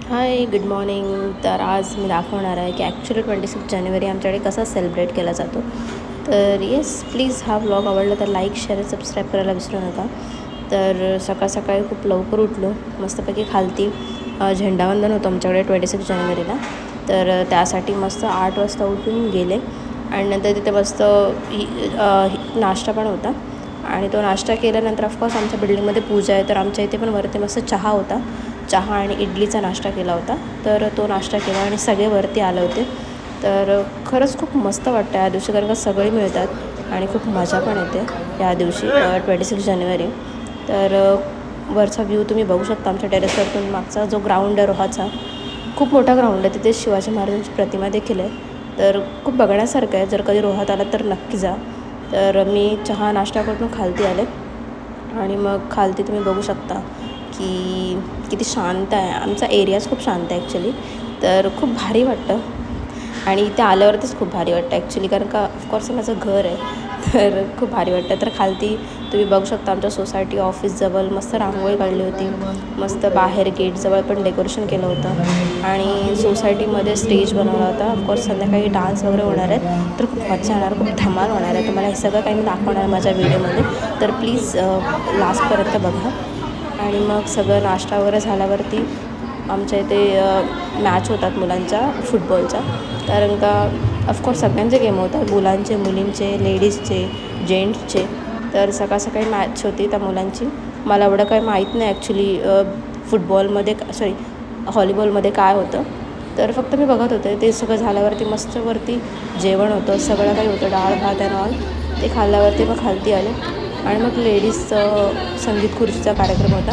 हाय, good morning. तर आज मी दाखवणार आहे की ॲक्च्युली 26 जानेवारी आमच्याकडे कसा सेलिब्रेट केला जातो. तर येस, प्लीज हा व्लॉग आवडला तर लाईक, शेअर, सबस्क्राईब करायला विसरू नका. तर सकाळ सकाळी खूप लवकर उठलो, मस्तपैकी खालती झेंडावंदन होतं आमच्याकडे 26 जानेवारीला. तर त्यासाठी मस्त 8 वाजता उठून गेले आणि नंतर तिथे मस्त नाश्ता पण होता आणि तो नाश्ता केल्यानंतर ऑफकोर्स आमच्या बिल्डिंगमध्ये पूजा आहे, तर आमच्या इथे पण वरती मस्त चहा होता. चहा आणि इडलीचा नाश्ता केला होता. तर तो नाश्ता केला आणि सगळे वरती आले होते. तर खरंच खूप मस्त वाटतं या दिवशी, कारण का सगळे मिळतात आणि खूप मजा पण येते या दिवशी 26 जानेवारी. तर वरचा व्ह्यू तुम्ही बघू शकता आमच्या टेरेसवरतून. मागचा जो ग्राउंड आहे रोहाचा, खूप मोठा ग्राउंड आहे. तिथे शिवाजी महाराजांची प्रतिमा देखील आहे. तर खूप बघण्यासारखं आहे. जर कधी रोहात आला तर नक्की जा. तर मी चहा नाश्ता करून खालती आले आणि मग खालती तुम्ही बघू शकता की किती शांत आहे. आमचा एरियाच खूप शांत आहे ॲक्च्युली. तर खूप भारी वाटतं आणि इथे आल्यावरतीच खूप भारी वाटतं ॲक्च्युली, कारण का ऑफकोर्स माझं घर आहे. तर खूप भारी वाटतं. तर खालती तुम्ही बघू शकता आमच्या सोसायटी ऑफिसजवळ मस्त रांगोळी काढली होती. मस्त बाहेर गेटजवळ पण डेकोरेशन केलं होतं आणि सोसायटीमध्ये स्टेज बनवला होता. ऑफकोर्स संध्याकाळी डान्स वगैरे होणार आहे. तर खूप मजा येणार, खूप धमाल होणार आहे. तुम्हाला हे सगळं काही मी दाखवणार आहे माझ्या व्हिडिओमध्ये. तर प्लीज लास्टपर्यंत बघा. आणि मग सगळं नाश्ता वगैरे झाल्यावरती आमच्या इथे मॅच होतात मुलांच्या फुटबॉलच्या, कारण का ऑफकोर्स सगळ्यांचे गेम होतात, मुलांचे, मुलींचे, लेडीजचे, जेंट्सचे. तर सकाळ सकाळी मॅच होती त्या मुलांची. मला एवढं काही माहीत नाही ॲक्च्युली फुटबॉलमध्ये सॉरी व्हॉलीबॉलमध्ये काय होतं. तर फक्त मी बघत होते. ते सगळं झाल्यावरती मस्त वरती जेवण होतं, सगळं काही होतं, डाळ भात अँड ऑल. ते खाल्ल्यावरती मग खालती आले आणि मग लेडीजचं संगीत खुर्चीचा कार्यक्रम होता.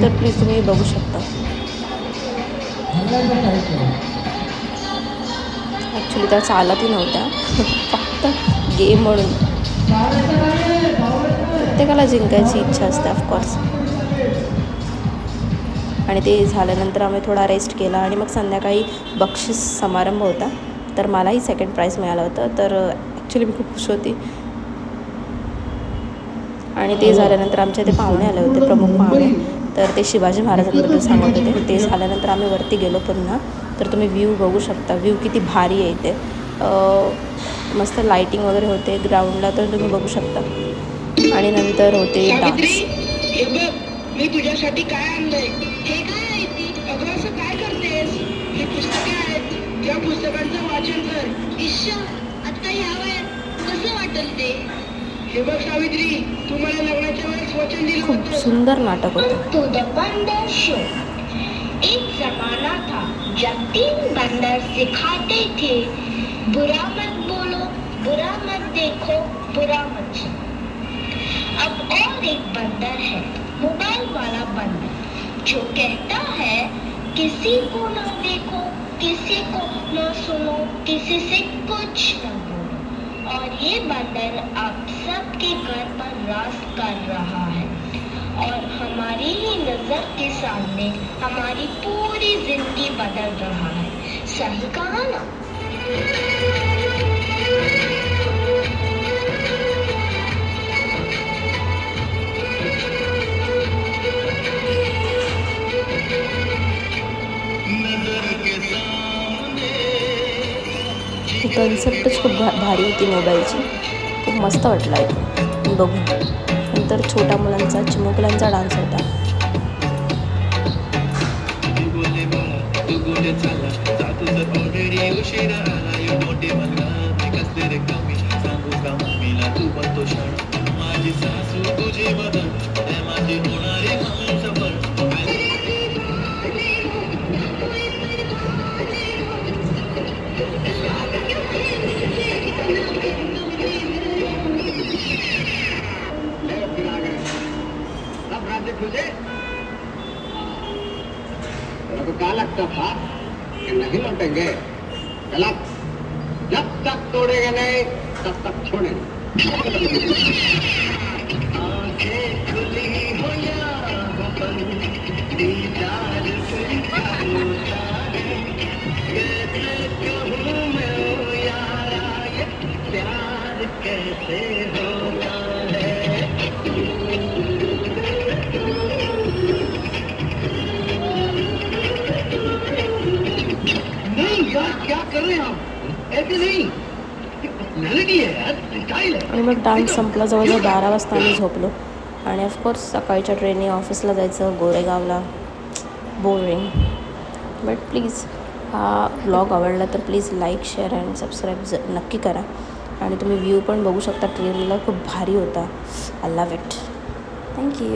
तर प्लीज तुम्ही बघू शकता. ॲक्च्युली त्या चालतही नव्हत्या. फक्त गेम म्हणून. प्रत्येकाला जिंकायची इच्छा असते ऑफकोर्स. आणि ते झाल्यानंतर आम्ही थोडा रेस्ट केला आणि मग संध्याकाळी बक्षीस समारंभ होता. तर मलाही सेकंड प्राईज मिळालं होतं. तर ॲक्च्युली मी खूप खुश होती. आणि ते झाल्यानंतर आमच्या इथे पाहुणे आले होते, प्रमुख पाहुणे. तर ते शिवाजी महाराजांबद्दल सांगत होते. ते झाल्यानंतर आम्ही वरती गेलो पुन्हा. तर तुम्ही व्ह्यू बघू शकता. व्ह्यू किती भारी आहे इथे. मस्त लाईटिंग वगैरे होते ग्राउंडला, तर तुम्ही बघू शकता. आणि नंतर होते डान्स. हे बघ, मी तुझ्यासाठी काय आणलंय. हे काय आहे ती? अगं असं काय करतेस? ही पुस्तके आहेत. या पुस्तकांचं वाचन कर. ईश्या, आता ह्या वयात कसं वाटेल ते? हे बघ सावित्री, तू मला लग्नाच्या वेळेस वचन दिलं खूप होतं. सुंदर नाटक होतं. To the बंदर शो. एक जमाना था जब 3 बंदर सिखाते थे, बुरा मत बोलो, बुरा मत देखो, बुरा मत सुनो. अब और एक बंदर है, मोबाइल वाला बंदर, जो कहता है किसी को ना देखो, किसी को ना सुनो, किसी से कुछ ना बोलो. और ये बंदर आप सबके घर पर राज कर रहा है और हमारी ही नजर के सामने हमारी पूरी जिंदगी बदल रहा है. सही कहा ना? ही कन्सेप्टच खूप भारी होती मोबाईलची. खूप मस्त वाटलं ऐकून बघून. नंतर छोट्या मुलांचा, चिमुकल्यांचा डान्स होता. क्या लगता था कि नहीं लौटेंगे? गलत. जब तक तोड़ेंगे नहीं तब तक छोड़ेंगे. आंखें खुली हो या बंद, दीदार से क्या होता है? कैसे कहूँ मैं ओ यारा, ये प्यार कैसे होता है? बात कर रहे हैं हम, ऐसे नहीं, पर्सनॅलिटी है यार, स्टाईल है. आणि मग डान्स संपला, जवळजवळ 12 वाजता आम्ही झोपलो. आणि ऑफकोर्स सकाळच्या ट्रेनने ऑफिसला जायचं गोरेगावला, बोरिंग. बट प्लीज हा ब्लॉग आवडला तर please like share and subscribe नक्की करा. आणि तुम्ही व्ह्यू पण बघू शकता ट्रेनला, खूप भारी होता. I love it. थँक्यू.